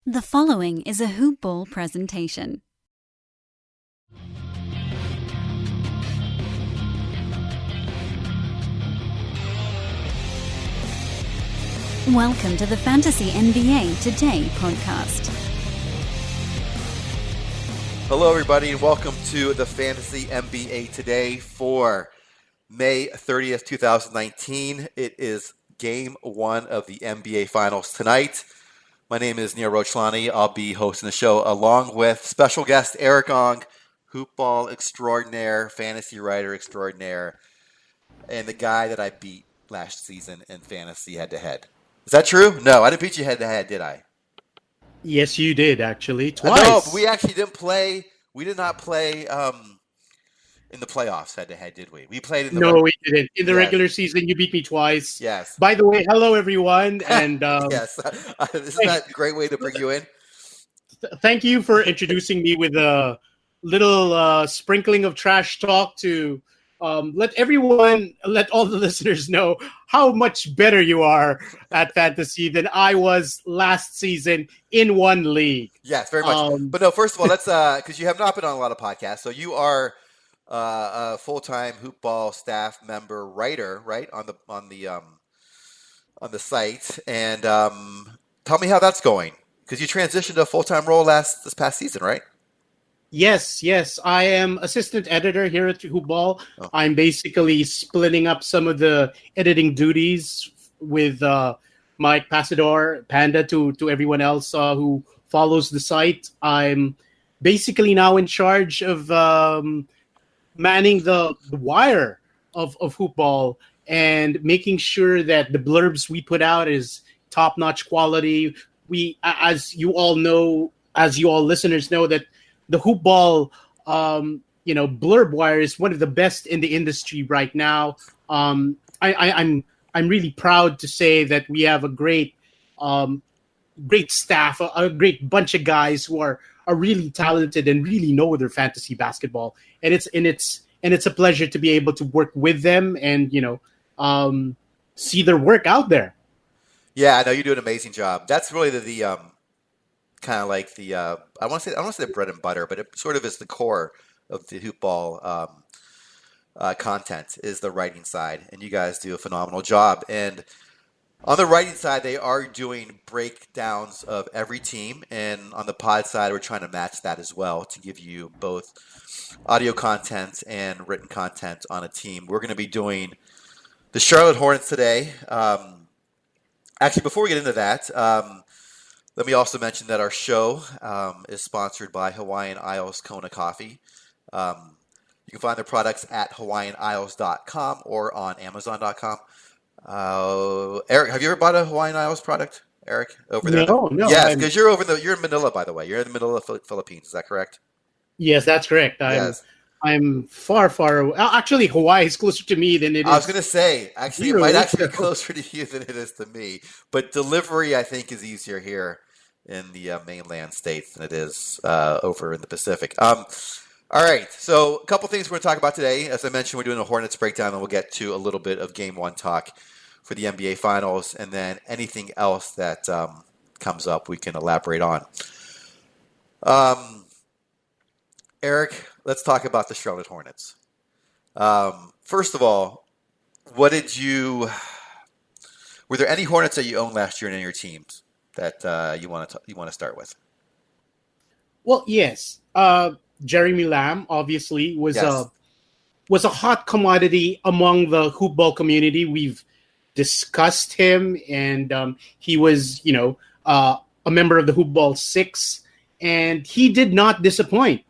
The following is a Hoop Ball presentation. Welcome to the Fantasy NBA Today podcast. Hello, everybody, and welcome to the Fantasy NBA Today for May 30th, 2019. It is Game 1 of the NBA Finals tonight. My name is Neil Rochlani. I'll be hosting the show along with special guest Erik Ong, Hoop Ball extraordinaire, fantasy writer extraordinaire, and the guy that I beat last season in fantasy head-to-head. Is that true? No, I didn't beat you head-to-head, did I? Yes, you did, actually. Twice. No, but we actually didn't play. We did not play in the playoffs head-to-head, did we? We played in the... No, we didn't. In the regular season, you beat me twice. Yes. By the way, hello, everyone. And yes. Isn't that a great way to bring you in? Thank you for introducing me with a little sprinkling of trash talk to let all the listeners know how much better you are at fantasy than I was last season in one league. Yes, very much. But no, first of all, let's because you have not been on a lot of podcasts, so you are a full-time Hoop Ball staff member writer, right, on the site. And tell me how that's going, because you transitioned to a full-time role this past season, right? Yes. I am assistant editor here at Hoop Ball. Oh. I'm basically splitting up some of the editing duties with Mike Pasador, Panda, to everyone else who follows the site. I'm basically now in charge of manning the wire of Hoop Ball and making sure that the blurbs we put out is top-notch quality. We, as you all listeners know, that the Hoop Ball, blurb wire is one of the best in the industry right now. I'm really proud to say that we have a great staff, a great bunch of guys who are really talented and really know their fantasy basketball. And it's a pleasure to be able to work with them and see their work out there. Yeah, I know you do an amazing job. That's really the kind of like the I don't want to say the bread and butter, but it sort of is the core of the Hoop Ball content is the writing side, and you guys do a phenomenal job. And on the writing side, they are doing breakdowns of every team, and on the pod side, we're trying to match that as well to give you both audio content and written content on a team. We're going to be doing the Charlotte Hornets today. Actually, before we get into that, let me also mention that our show is sponsored by Hawaiian Isles Kona Coffee. You can find their products at hawaiianisles.com or on amazon.com. Erik, have you ever bought a Hawaiian Isles product, Erik, over there? No. Yes, because you're in Manila, by the way. You're in the Manila, Philippines. Is that correct? Yes, that's correct. I'm far away. Actually, Hawaii is closer to me than it is. I was going to say, actually, it might actually be closer to you than it is to me. But delivery, I think, is easier here in the mainland states than it is over in the Pacific. All right, so a couple things we're going to talk about today. As I mentioned, we're doing a Hornets breakdown, and we'll get to a little bit of Game 1 talk for the NBA Finals, and then anything else that comes up we can elaborate on. Erik, let's talk about the Charlotte Hornets. First of all, were there any Hornets that you owned last year in any of your teams that you want to start with? Well, yes. Jeremy Lamb obviously was a hot commodity among the Hoop Ball community. We've discussed him, and he was, a member of the Hoop Ball 6, and he did not disappoint.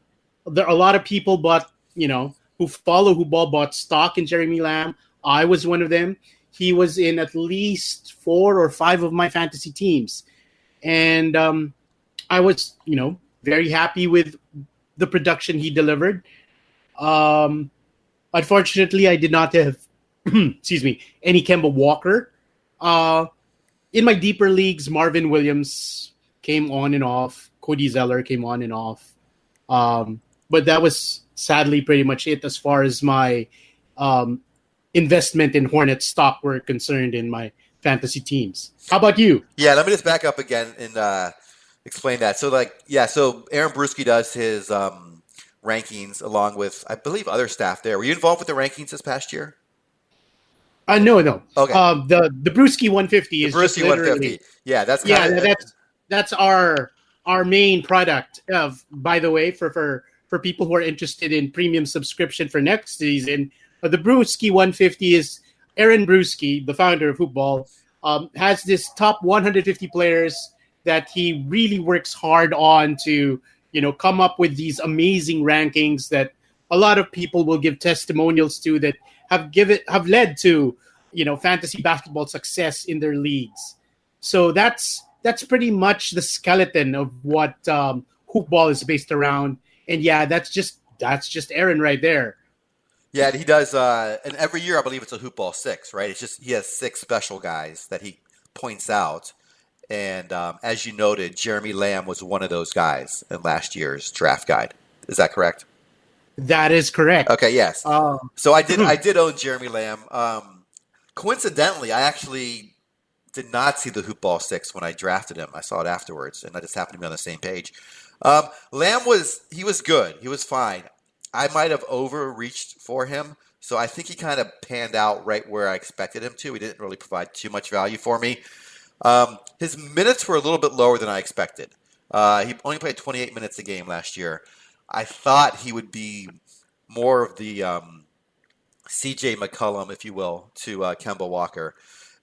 There are a lot of people who follow Hoop Ball bought stock in Jeremy Lamb. I was one of them. He was in at least 4 or 5 of my fantasy teams. And I was, very happy with the production he delivered. Unfortunately, I did not have, any Kemba Walker. In my deeper leagues, Marvin Williams came on and off. Cody Zeller came on and off. But that was sadly pretty much it as far as my investment in Hornets stock were concerned in my fantasy teams. How about you? Yeah, let me just back up again and explain that. So so Aaron Bruschi does his rankings along with, I believe, other staff there. Were you involved with the rankings this past year? No, no. Okay. The Brewski 150 The is just Bruschi 150. literally, Yeah, that's kind yeah, of that's our main product. Of By the way, for people who are interested in premium subscription for next season, the Brewski 150 is Aaron Brewski, the founder of Hoopball, has this top 150 players that he really works hard on to come up with these amazing rankings that a lot of people will give testimonials to that have led to fantasy basketball success in their leagues. So that's pretty much the skeleton of what hoopball is based around. And yeah, that's just Aaron right there. Yeah, and he does. And every year, I believe it's a hoop ball 6, right? It's just he has 6 special guys that he points out. And as you noted, Jeremy Lamb was one of those guys in last year's draft guide. Is that correct? That is correct. Okay, yes. So I did own Jeremy Lamb. Coincidentally, I actually did not see the hoop ball 6 when I drafted him. I saw it afterwards, and I just happened to be on the same page. Lamb was good. He was fine. I might have overreached for him, so I think he kind of panned out right where I expected him to. He didn't really provide too much value for me. His minutes were a little bit lower than I expected. He only played 28 minutes a game last year. I thought he would be more of the C.J. McCollum, if you will, to Kemba Walker,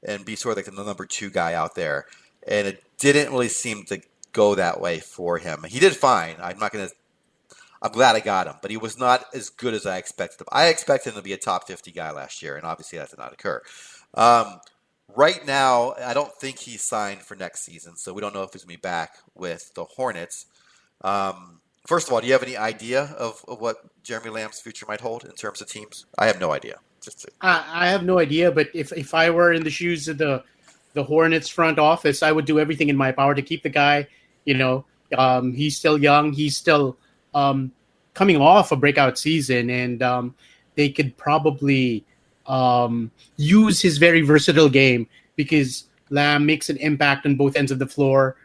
and be sort of like the number 2 guy out there. And it didn't really seem to go that way for him. He did fine. I'm glad I got him, but he was not as good as I expected him. I expected him to be a top 50 guy last year, and obviously that did not occur. Right now, I don't think he's signed for next season, so we don't know if he's going to be back with the Hornets. First of all, do you have any idea of what Jeremy Lamb's future might hold in terms of teams? I have no idea. I have no idea, but if I were in the shoes of the Hornets front office, I would do everything in my power to keep the guy. He's still young. He's still coming off a breakout season, and they could probably use his very versatile game because Lamb makes an impact on both ends of the floor.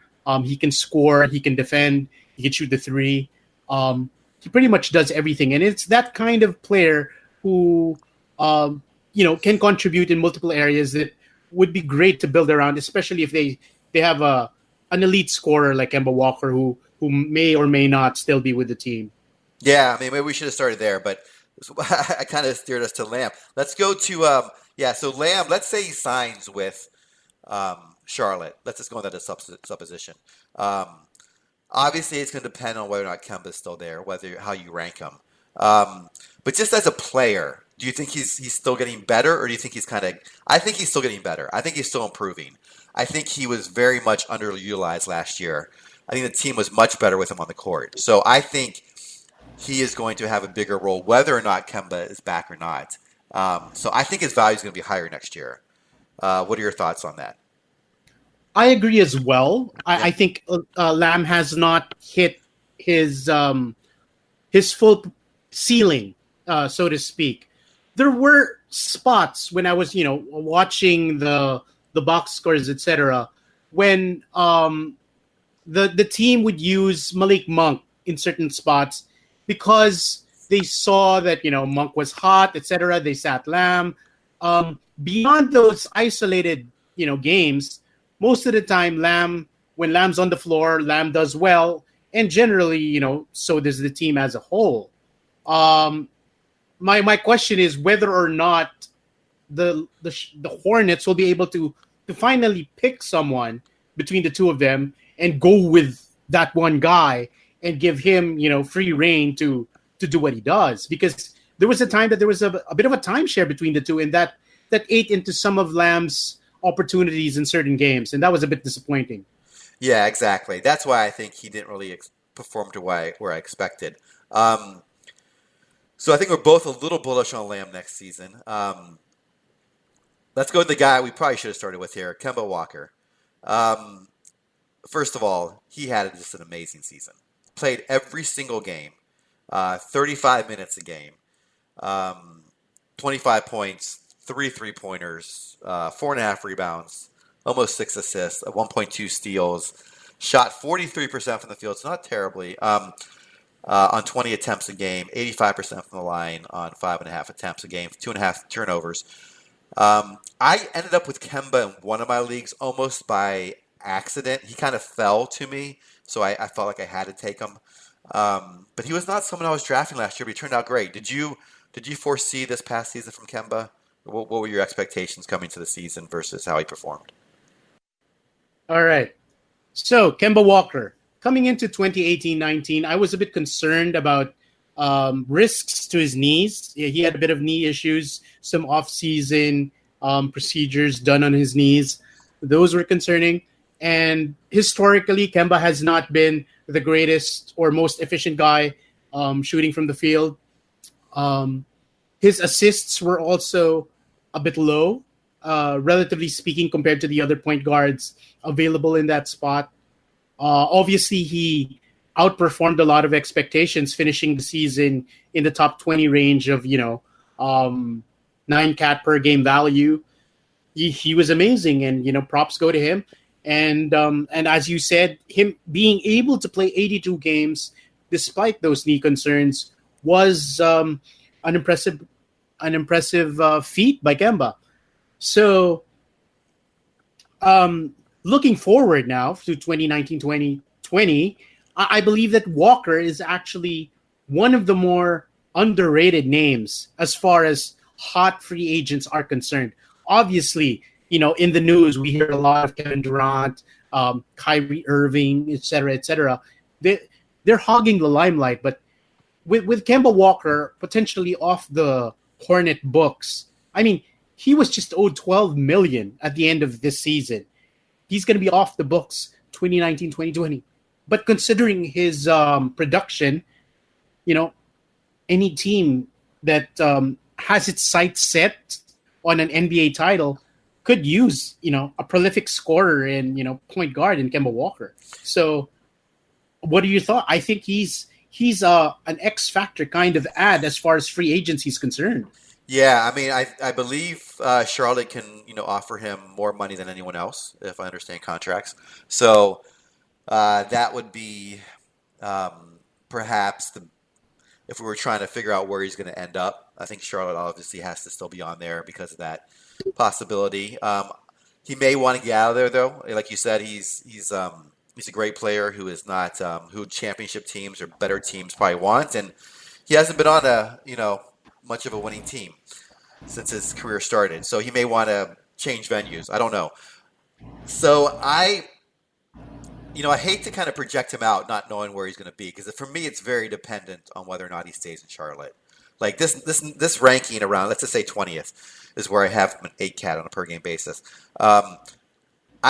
He can score, he can defend, he can shoot the 3. He pretty much does everything, and it's that kind of player who can contribute in multiple areas that would be great to build around, especially if they have an elite scorer like Kemba Walker who may or may not still be with the team. Yeah, I mean, maybe we should have started there, but I kind of steered us to Lamb. Let's go to so Lamb, let's say he signs with Charlotte. Let's just go on that supposition. Obviously, it's going to depend on whether or not Kemba's still there, how you rank him. But just as a player, do you think he's still getting better, or do you think he's kind of? I think he's still getting better. I think he's still improving. I think he was very much underutilized last year. I think the team was much better with him on the court. So I think he is going to have a bigger role, whether or not Kemba is back or not. So I think his value is going to be higher next year. What are your thoughts on that? I agree as well. I think Lamb has not hit his full ceiling, so to speak. There were spots when I was, watching the box scores, etc., when the team would use Malik Monk in certain spots because they saw that Monk was hot, etc. They sat Lamb. Beyond those isolated games, most of the time when Lamb's on the floor, Lamb does well, and generally so does the team as a whole. My question is whether or not the Hornets will be able to finally pick someone between the two of them and go with that one guy and give him free reign to do what he does, because there was a time that there was a bit of a timeshare between the two, and that ate into some of Lamb's opportunities in certain games, and that was a bit disappointing. Yeah, exactly. That's why I think he didn't really perform to where I expected. So I think we're both a little bullish on Lamb next season. Let's go with the guy we probably should have started with here, Kemba Walker. First of all, he had just an amazing season. Played every single game, 35 minutes a game, 25 points, 3 3-pointers, 4.5 rebounds, almost 6 assists, 1.2 steals. shot 43% from the field. It's not terribly. On 20 attempts a game, 85% from the line on 5.5 attempts a game, 2.5 turnovers. I ended up with Kemba in one of my leagues almost by accident. He kind of fell to me, so I felt like I had to take him. But he was not someone I was drafting last year, but he turned out great. Did you foresee this past season from Kemba? What were your expectations coming to the season versus how he performed? All right. So, Kemba Walker. Coming into 2018-19, I was a bit concerned about risks to his knees. Yeah, he had a bit of knee issues, some off-season procedures done on his knees. Those were concerning. And historically, Kemba has not been the greatest or most efficient guy shooting from the field. His assists were also a bit low, relatively speaking, compared to the other point guards available in that spot. Obviously, he outperformed a lot of expectations, finishing the season in the top 20 range of 9 cat per game value. He was amazing, and props go to him. And as you said, him being able to play 82 games despite those knee concerns was an impressive feat by Kemba. So, looking forward now to 2019-2020, I believe that Walker is actually one of the more underrated names as far as hot free agents are concerned. Obviously, in the news, we hear a lot of Kevin Durant, Kyrie Irving, et cetera. They're hogging the limelight, but with Kemba Walker potentially off the Hornet books, I mean, he was just owed $12 million at the end of this season. He's going to be off the books 2019-2020. But considering his production, any team that has its sights set on an NBA title could use, a prolific scorer and, point guard in Kemba Walker. So what are your thoughts? I think he's an X-factor kind of ad as far as free agency is concerned. Yeah, I mean, I believe Charlotte can, offer him more money than anyone else, if I understand contracts. So that would be perhaps if we were trying to figure out where he's going to end up. I think Charlotte obviously has to still be on there because of that possibility. He may want to get out of there, though. Like you said, he's a great player who is not who championship teams or better teams probably want, and he hasn't been on much of a winning team since his career started. So he may want to change venues. I don't know. So I hate to kind of project him out not knowing where he's going to be, because for me it's very dependent on whether or not he stays in Charlotte. Like this ranking around, let's just say 20th, is where I have him an 8 cat on a per game basis. I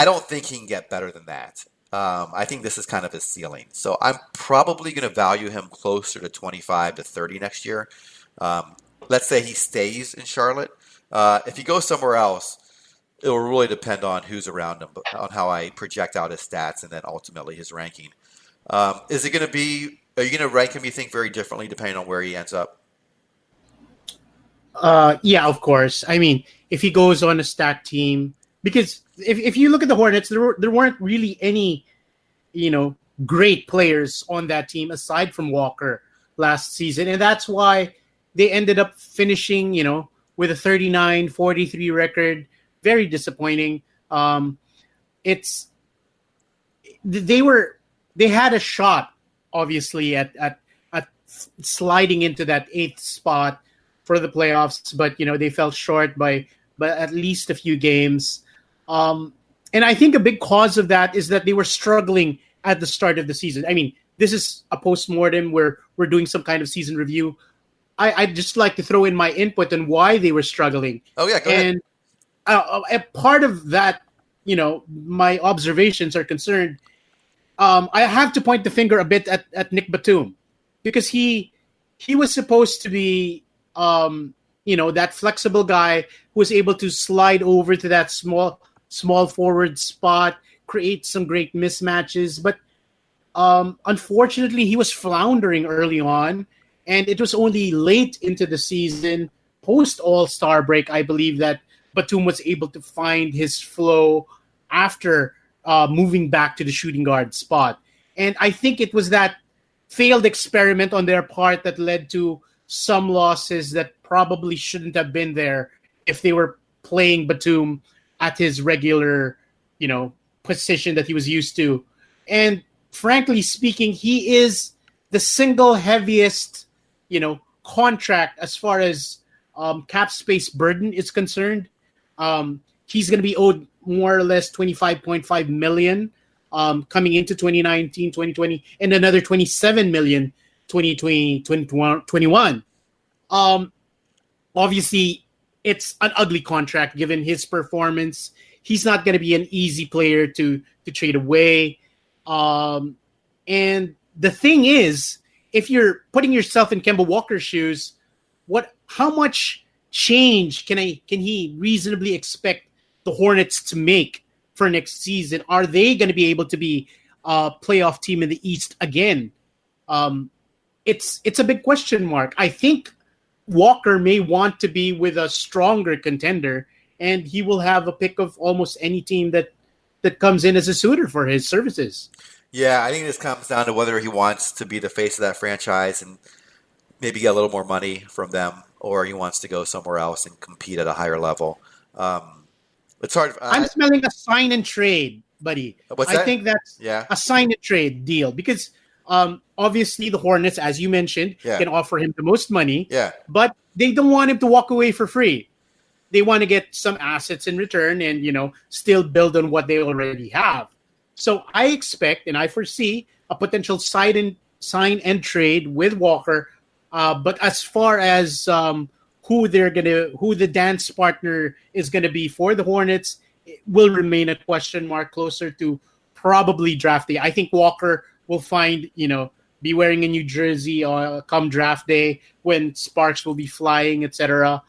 don't think he can get better than that. I think this is kind of his ceiling. So I'm probably going to value him closer to 25 to 30 next year. Let's say he stays in Charlotte. If he goes somewhere else, it will really depend on who's around him, on how I project out his stats and then ultimately his ranking. Is it going to be? Are you going to rank him, you think, very differently depending on where he ends up? Yeah, of course. I mean, if he goes on a stacked team, because if you look at the Hornets, there weren't really any, great players on that team aside from Walker last season, and that's why they ended up finishing, with a 39-43 record. Very disappointing. They had a shot, obviously, at sliding into that 8th spot for the playoffs, but they fell short by at least a few games. And I think a big cause of that is that they were struggling at the start of the season. I mean, this is a post-mortem where we're doing some kind of season review. I'd just like to throw in my input on why they were struggling. Oh, yeah, go ahead. A part of that, my observations are concerned. I have to point the finger a bit at Nick Batum, because he was supposed to be, that flexible guy who was able to slide over to that small forward spot, create some great mismatches. But unfortunately, he was floundering early on, and it was only late into the season, post All-Star break, I believe, that Batum was able to find his flow after moving back to the shooting guard spot. And I think it was that failed experiment on their part that led to some losses that probably shouldn't have been there if they were playing Batum at his regular, position that he was used to. And frankly speaking, he is the single heaviest, contract as far as cap space burden is concerned. He's going to be owed more or less 25.5 million coming into 2019, 2020, and another 27 million 2020, 2021. Obviously, it's an ugly contract given his performance. He's not going to be an easy player to trade away. And the thing is, if you're putting yourself in Kemba Walker's shoes, how much change can he reasonably expect the Hornets to make for next season? Are they going to be able to be a playoff team in the East again? It's a big question mark. I think Walker may want to be with a stronger contender, and he will have a pick of almost any team that comes in as a suitor for his services. Yeah, I think this comes down to whether he wants to be the face of that franchise and maybe get a little more money from them, or he wants to go somewhere else and compete at a higher level. It's hard. I'm smelling a sign and trade, buddy. What's that? I think that's a sign and trade deal because obviously the Hornets, as you mentioned, can offer him the most money. Yeah. But they don't want him to walk away for free. They want to get some assets in return and, still build on what they already have. So I expect and I foresee a potential sign and trade with Walker. But as far as who the dance partner is gonna be for the Hornets, it will remain a question mark closer to probably draft day. I think Walker will be wearing a new jersey come draft day when sparks will be flying, etc.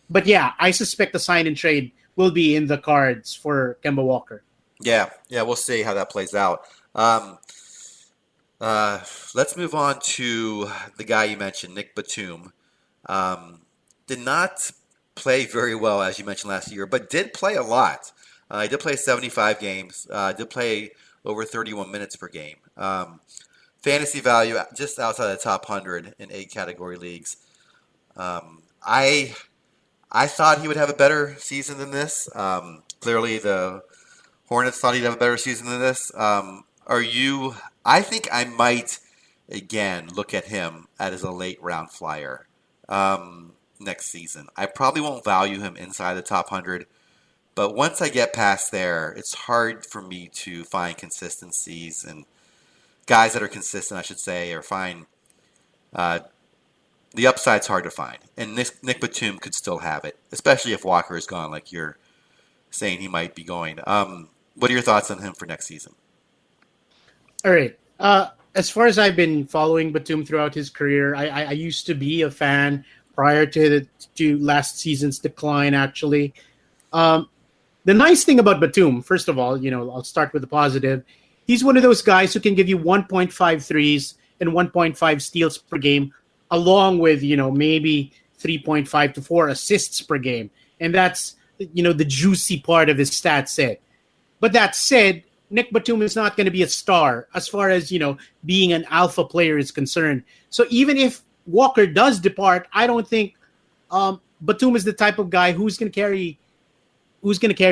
But yeah, I suspect the sign and trade will be in the cards for Kemba Walker. Yeah, we'll see how that plays out. Let's move on to the guy you mentioned, Nick Batum. Did not play very well, as you mentioned last year, but did play a lot. He did play 75 games, did play over 31 minutes per game. Fantasy value just outside the top 100 in 8 category leagues. I thought he would have a better season than this. Clearly, the Hornets thought he'd have a better season than this. I think I might, again, look at him as a late round flyer next season. I probably won't value him inside the top 100, but once I get past there, it's hard for me to find consistencies and guys that are consistent, I should say, or find the upside's hard to find. And Nick Batum could still have it, especially if Walker is gone, like you're saying he might be going. What are your thoughts on him for next season? All right. As far as I've been following Batum throughout his career, I used to be a fan prior to last season's decline, actually. The nice thing about Batum, first of all, I'll start with the positive. He's one of those guys who can give you 1.5 threes and 1.5 steals per game, along with, maybe 3.5 to 4 assists per game. And that's, the juicy part of his stat set. But that said, Nick Batum is not going to be a star as far as, being an alpha player is concerned. So even if Walker does depart, I don't think Batum is the type of guy who's going to carry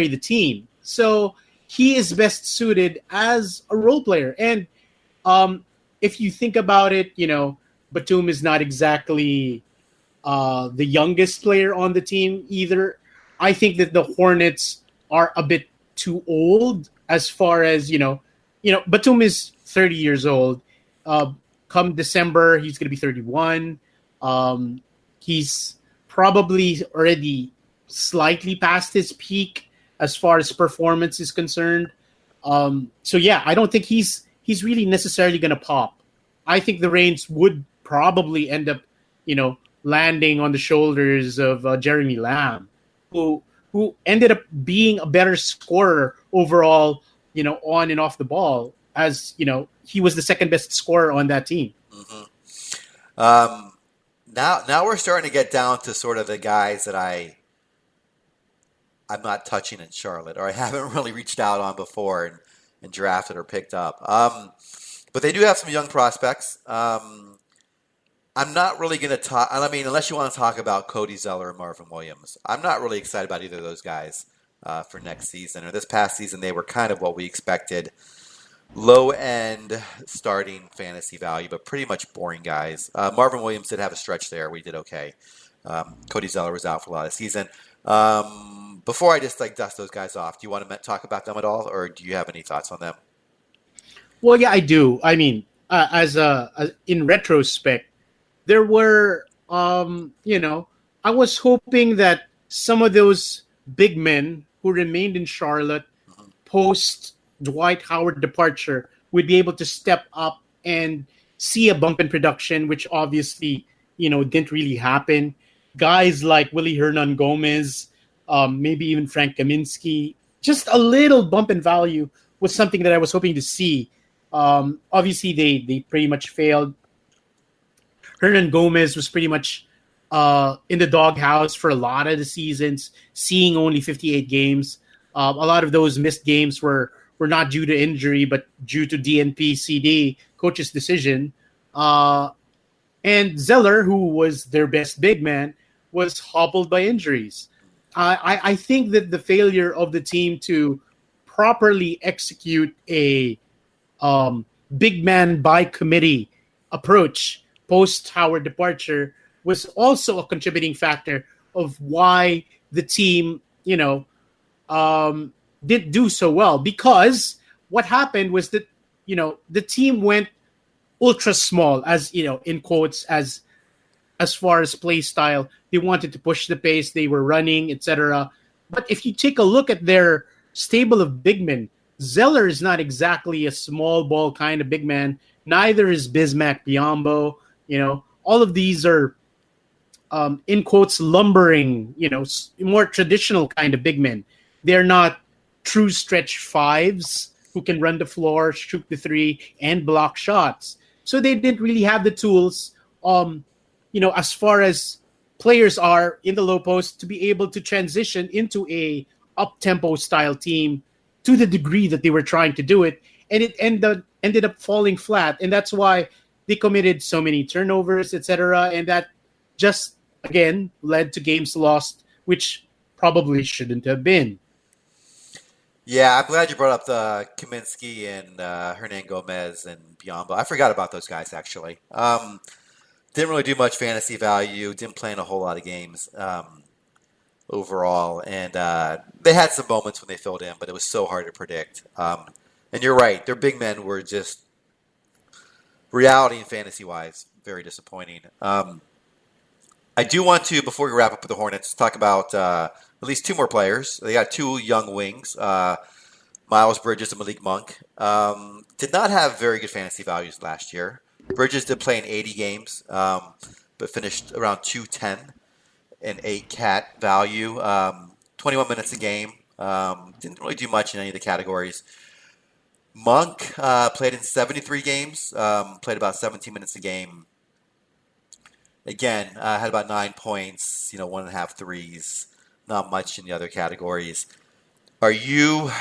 the team. So he is best suited as a role player. And if you think about it, Batum is not exactly the youngest player on the team either. I think that the Hornets are a bit too old as far as, Batum is 30 years old. Come December, he's going to be 31. He's probably already slightly past his peak as far as performance is concerned. So yeah, I don't think he's really necessarily going to pop. I think the reins would probably end up, landing on the shoulders of Jeremy Lamb, who ended up being a better scorer overall, on and off the ball, as, he was the second best scorer on that team. Mm-hmm. Now we're starting to get down to sort of the guys that I I'm not touching in Charlotte, or I haven't really reached out on before and drafted or picked up. But they do have some young prospects. I'm not really going to talk. I mean, unless you want to talk about Cody Zeller and Marvin Williams, I'm not really excited about either of those guys for next season. Or this past season, they were kind of what we expected. Low end starting fantasy value, but pretty much boring guys. Marvin Williams did have a stretch there. We did okay. Cody Zeller was out for a lot of the season. Before I just dust those guys off, do you want to talk about them at all, or do you have any thoughts on them? Well, yeah, I do. I mean, as in retrospect, there were, I was hoping that some of those big men who remained in Charlotte post Dwight Howard departure would be able to step up and see a bump in production, which obviously, didn't really happen. Guys like Willie Hernan Gomez, maybe even Frank Kaminsky, just a little bump in value was something that I was hoping to see. Obviously, they pretty much failed. Hernan Gomez was pretty much in the doghouse for a lot of the seasons, seeing only 58 games. A lot of those missed games were not due to injury, but due to DNP CD, coach's decision. And Zeller, who was their best big man, was hobbled by injuries. I think that the failure of the team to properly execute a big man by committee approach post Howard departure was also a contributing factor of why the team, didn't do so well. Because what happened was that, the team went ultra small, as in quotes, as far as play style. They wanted to push the pace, they were running, etc. But if you take a look at their stable of big men, Zeller is not exactly a small ball kind of big man. Neither is Bismack Biyombo. All of these are, in quotes, lumbering, more traditional kind of big men. They're not true stretch fives who can run the floor, shoot the three, and block shots. So they didn't really have the tools, as far as players are in the low post, to be able to transition into a up-tempo style team to the degree that they were trying to do it. And it ended up falling flat. And that's why they committed so many turnovers, etc. And that just, again, led to games lost, which probably shouldn't have been. Yeah, I'm glad you brought up the Kaminsky and Hernan Gomez and Biyombo. I forgot about those guys, actually. Didn't really do much fantasy value. Didn't play in a whole lot of games overall. And they had some moments when they filled in, but it was so hard to predict. And you're right. Their big men were just, reality and fantasy-wise, very disappointing. I do want to, before we wrap up with the Hornets, talk about at least two more players. They got two young wings, Miles Bridges and Malik Monk. Did not have very good fantasy values last year. Bridges did play in 80 games, but finished around 210 and 8 cat value. 21 minutes a game. Didn't really do much in any of the categories. Monk played in 73 games, played about 17 minutes a game. Again, had about 9 points, 1.5 threes, not much in the other categories. How are you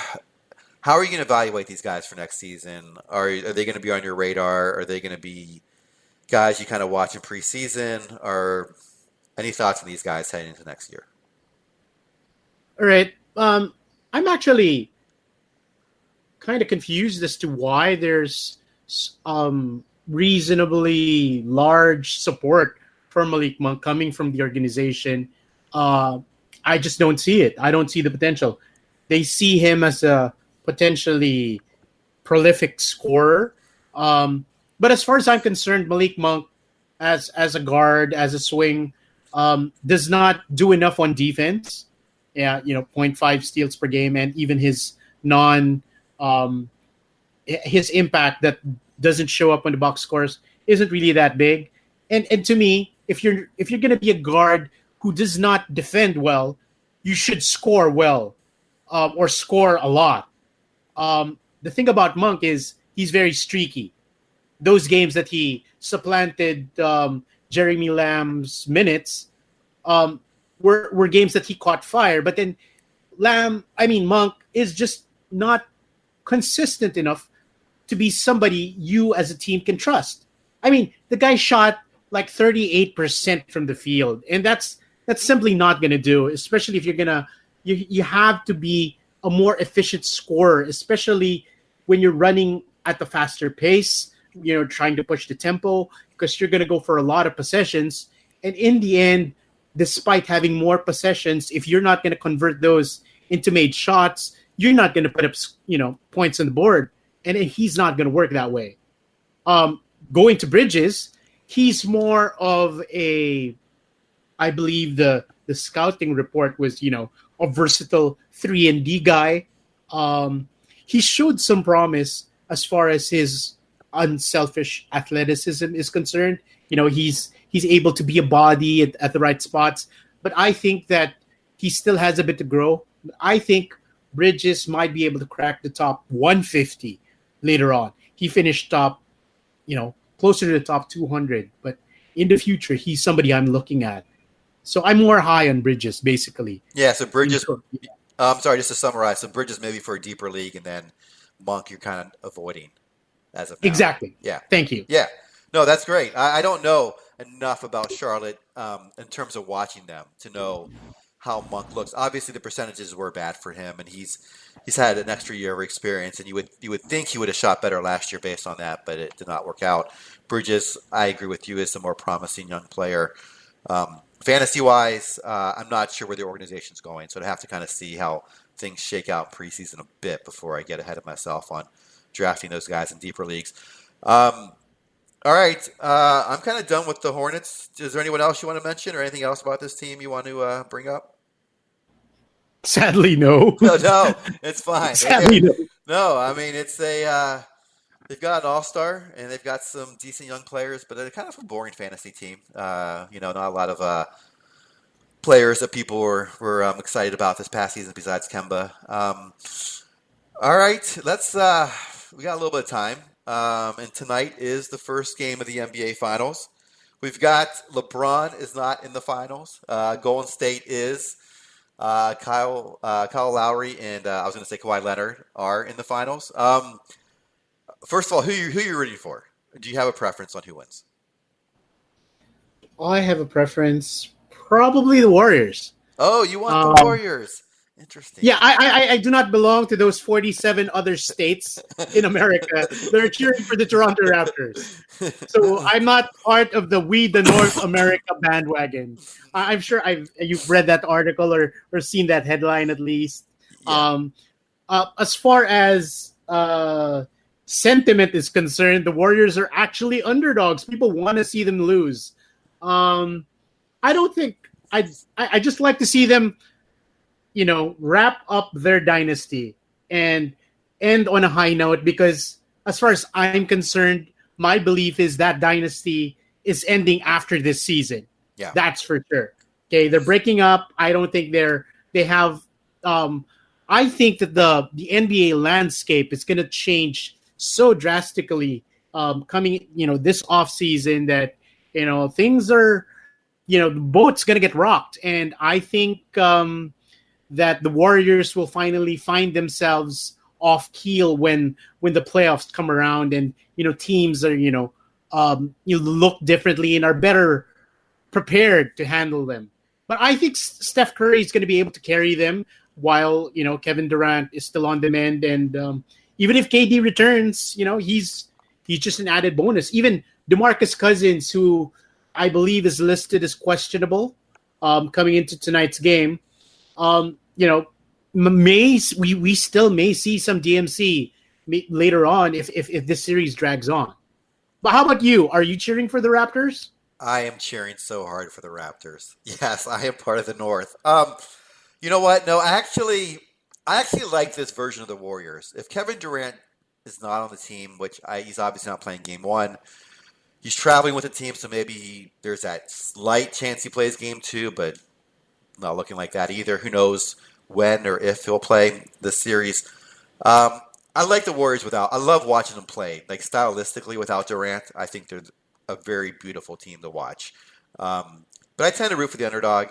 going to evaluate these guys for next season? Are they going to be on your radar? Are they going to be guys you kind of watch in preseason? Or any thoughts on these guys heading into next year? All right. I'm actually kind of confused as to why there's reasonably large support for Malik Monk coming from the organization. I just don't see it. I don't see the potential. They see him as a potentially prolific scorer. But as far as I'm concerned, Malik Monk, as a guard, as a swing, does not do enough on defense. Yeah, 0.5 steals per game, and even his his impact that doesn't show up on the box scores isn't really that big. And to me, if you're going to be a guard who does not defend well, you should score well, or score a lot. The thing about Monk is he's very streaky. Those games that he supplanted Jeremy Lamb's minutes were games that he caught fire. But then Monk is just not consistent enough to be somebody you as a team can trust. I mean, the guy shot like 38% from the field, and that's simply not going to do, especially if you have to be a more efficient scorer, especially when you're running at the faster pace, trying to push the tempo, because you're going to go for a lot of possessions. And in the end, despite having more possessions, if you're not going to convert those into made shots, you're not going to put up, points on the board. And he's not going to work that way. Going to Bridges, he's more of I believe the scouting report was, a versatile 3-and-D guy. He showed some promise as far as his unselfish athleticism is concerned. He's able to be a body at the right spots, but I think that he still has a bit to grow. I think Bridges might be able to crack the top 150 later on. He finished top, closer to the top 200, but in the future, he's somebody I'm looking at. So I'm more high on Bridges, basically. Yeah, so Bridges, I'm sorry, just to summarize, so Bridges maybe for a deeper league, and then Monk you're kind of avoiding as of now. Exactly. Yeah. Thank you. Yeah. No, that's great. I don't know enough about Charlotte in terms of watching them to know how Monk looks. Obviously, the percentages were bad for him, and he's had an extra year of experience, and you would think he would have shot better last year based on that, but it did not work out. Bridges, I agree with you, is the more promising young player. Fantasy-wise, I'm not sure where the organization's going, so I'd have to kind of see how things shake out preseason a bit before I get ahead of myself on drafting those guys in deeper leagues. All right, I'm kind of done with the Hornets. Is there anyone else you want to mention or anything else about this team you want to bring up? Sadly, no. No, it's fine. Sadly, no. No, I mean, it's they've got an all-star and they've got some decent young players, but they're kind of a boring fantasy team. Not a lot of players that people were excited about this past season besides Kemba. All right, we got a little bit of time. And tonight is the first game of the NBA Finals. We've got LeBron is not in the finals. Golden State is. Kyle Lowry and I was going to say Kawhi Leonard are in the finals. First of all, who you rooting for? Do you have a preference on who wins? I have a preference. Probably the Warriors. Oh, you want the Warriors. Interesting. Yeah, I do not belong to those 47 other states in America that are cheering for the Toronto Raptors. So I'm not part of the We the North America bandwagon. I'm sure you've read that article or seen that headline at least. Yeah. As far as sentiment is concerned, the Warriors are actually underdogs. People want to see them lose. I don't think I just like to see them wrap up their dynasty and end on a high note, because as far as I'm concerned, my belief is that dynasty is ending after this season. Yeah. That's for sure. Okay, they're breaking up. I don't think they have I think that the NBA landscape is going to change so drastically coming, this offseason that, things are, the boat's going to get rocked. And I think that the Warriors will finally find themselves off keel when the playoffs come around, and teams are look differently and are better prepared to handle them. But I think Steph Curry is going to be able to carry them while Kevin Durant is still on the mend, and even if KD returns, he's just an added bonus. Even DeMarcus Cousins, who I believe is listed as questionable coming into tonight's game. We still may see some DMC later on if this series drags on. But how about you? Are you cheering for the Raptors? I am cheering so hard for the Raptors. Yes, I am part of the North. You know what? No, I actually like this version of the Warriors. If Kevin Durant is not on the team, which he's obviously not playing Game 1, he's traveling with the team, so maybe there's that slight chance he plays Game 2, but not looking like that either. Who knows when or if he'll play this series. I like the Warriors I love watching them play. Like stylistically without Durant, I think they're a very beautiful team to watch. But I tend to root for the underdog.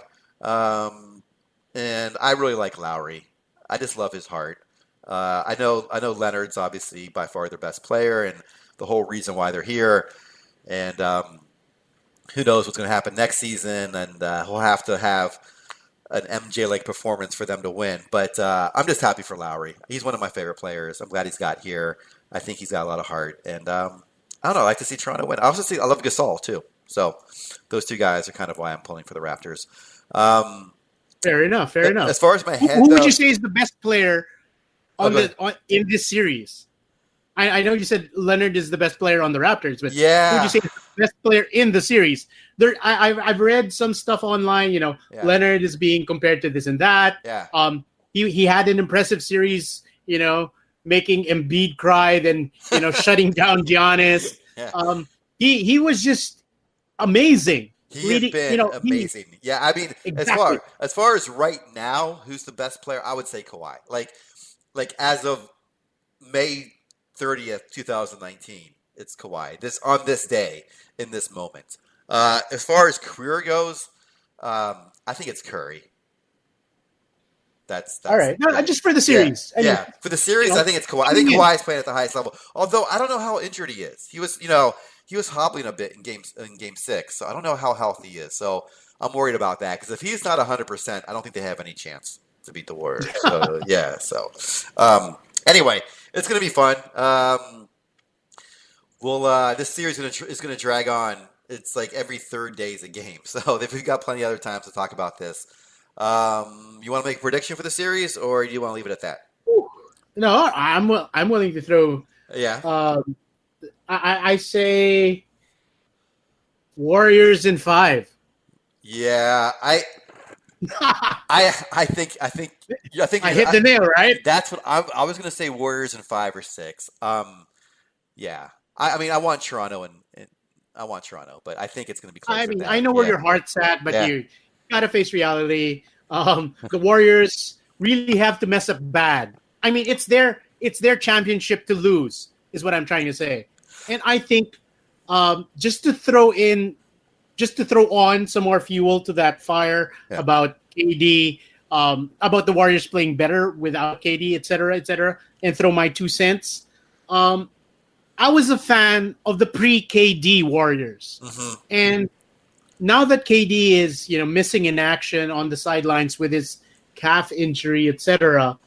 And I really like Lowry. I just love his heart. I know Leonard's obviously by far their best player and the whole reason why they're here. And who knows what's going to happen next season? And we'll have to have an MJ-like performance for them to win. But I'm just happy for Lowry. He's one of my favorite players. I'm glad he's got here. I think he's got a lot of heart. And I don't know. I like to see Toronto win. I love Gasol too. So those two guys are kind of why I'm pulling for the Raptors. Fair enough. As far as my head, who would you say is the best player in this series? I know you said Leonard is the best player on the Raptors, but who would you say is the best player in the series? I've read some stuff online. Leonard is being compared to this and that. Yeah. He had an impressive series. Making Embiid cry, then shutting down Giannis. Yeah. He was just amazing. He has been amazing. I mean, exactly. as far as right now, who's the best player? I would say Kawhi. Like as of May 30th, 2019, it's Kawhi. On this day, in this moment. As far as career goes, I think it's Curry. That's all right. No, just for the series. For the series, I think it's Kawhi. I think Kawhi's playing at the highest level. Although I don't know how injured he is. He was hobbling a bit in game 6, so I don't know how healthy he is. So I'm worried about that because if he's not 100%, I don't think they have any chance to beat the Warriors. So anyway, it's gonna be fun. This series is gonna drag on. It's like every third day is a game, so we've got plenty of other times to talk about this. You want to make a prediction for the series, or do you want to leave it at that? No, I'm willing to throw. Yeah. I say Warriors in 5. Yeah, I think I hit the nail, right? That's what I was going to say. Warriors in 5 or 6. Yeah. I mean, I want Toronto and I want Toronto, but I think it's going to be close. I mean, I know where your heart's at, but you gotta face reality. The Warriors really have to mess up bad. I mean, it's their championship to lose, is what I'm trying to say. And I think just to throw on some more fuel to that fire about KD, about the Warriors playing better without KD, et cetera, and throw my 2 cents. I was a fan of the pre-KD Warriors. Mm-hmm. And now that KD is, missing in action on the sidelines with his calf injury, etc.,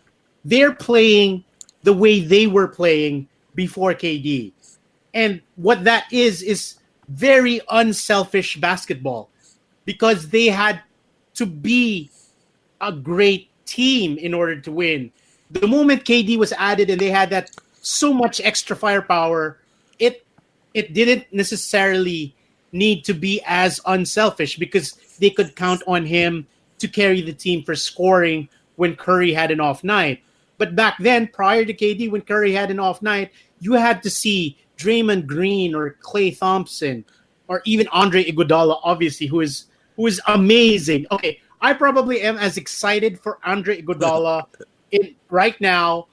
they're playing the way they were playing before KD. And what that is very unselfish basketball because they had to be a great team in order to win. The moment KD was added and they had that so much extra firepower, it didn't necessarily need to be as unselfish because they could count on him to carry the team for scoring when Curry had an off night. But back then, prior to KD, when Curry had an off night, you had to see Draymond Green or Klay Thompson or even Andre Iguodala, obviously, who is amazing. Okay, I probably am as excited for Andre Iguodala right now,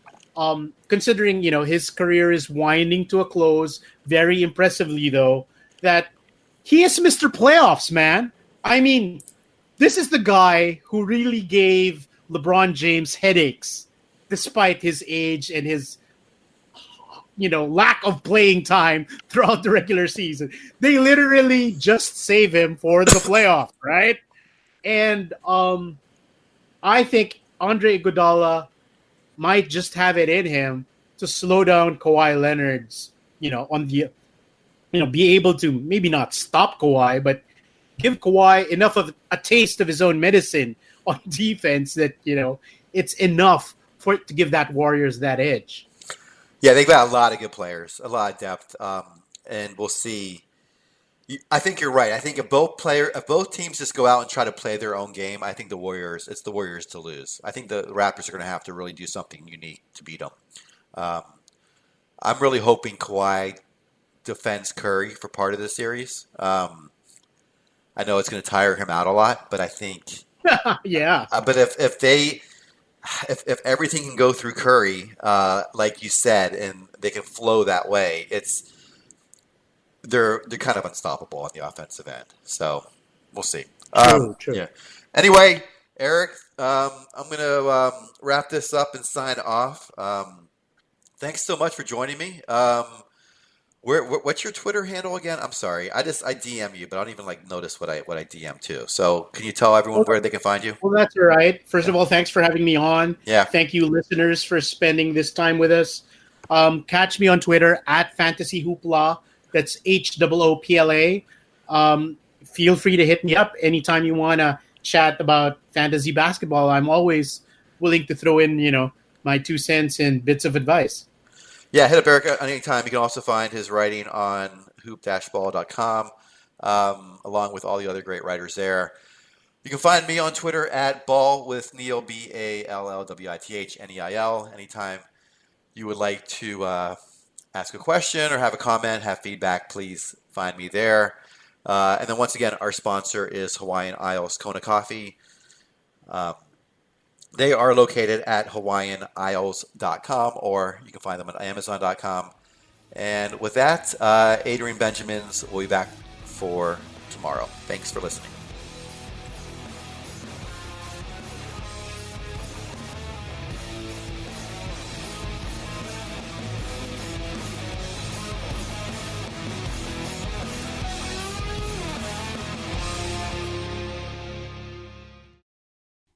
considering his career is winding to a close very impressively, though, that he is Mr. Playoffs, man. I mean, this is the guy who really gave LeBron James headaches despite his age and his lack of playing time throughout the regular season. They literally just save him for the playoffs, right? And I think Andre Iguodala might just have it in him to slow down Kawhi Leonard's, on the, be able to maybe not stop Kawhi, but give Kawhi enough of a taste of his own medicine on defense that, it's enough for it to give that Warriors that edge. Yeah, they've got a lot of good players, a lot of depth, and we'll see. I think you're right. I think if both teams just go out and try to play their own game, I think it's the Warriors to lose. I think the Raptors are going to have to really do something unique to beat them. I'm really hoping Kawhi defends Curry for part of the series. I know it's going to tire him out a lot, but I think yeah. But if everything can go through Curry, like you said, and they can flow that way, they're kind of unstoppable on the offensive end. So we'll see. True. Yeah. Anyway, Erik, I'm going to wrap this up and sign off. Thanks so much for joining me. What's your Twitter handle again? I'm sorry. I DM you, but I don't even notice what I DM too. So can you tell everyone where they can find you? Well, that's all right. First of all, thanks for having me on. Yeah. Thank you, listeners, for spending this time with us. Catch me on Twitter at Fantasy Hoopla. That's HOOPLA. Feel free to hit me up anytime you want to chat about fantasy basketball. I'm always willing to throw in, my 2 cents and bits of advice. Yeah, hit up Erik anytime. You can also find his writing on hoop-ball.com, along with all the other great writers there. You can find me on Twitter at Ball with Neil, BALLWITHNEIL. Anytime you would like to ask a question or have a comment, have feedback, please find me there. And then once again, our sponsor is Hawaiian Isles Kona Coffee. They are located at hawaiianisles.com, or you can find them at amazon.com. And with that, Adrian Benjamins will be back for tomorrow. Thanks for listening.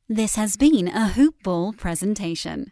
This has been a Hoop Ball presentation.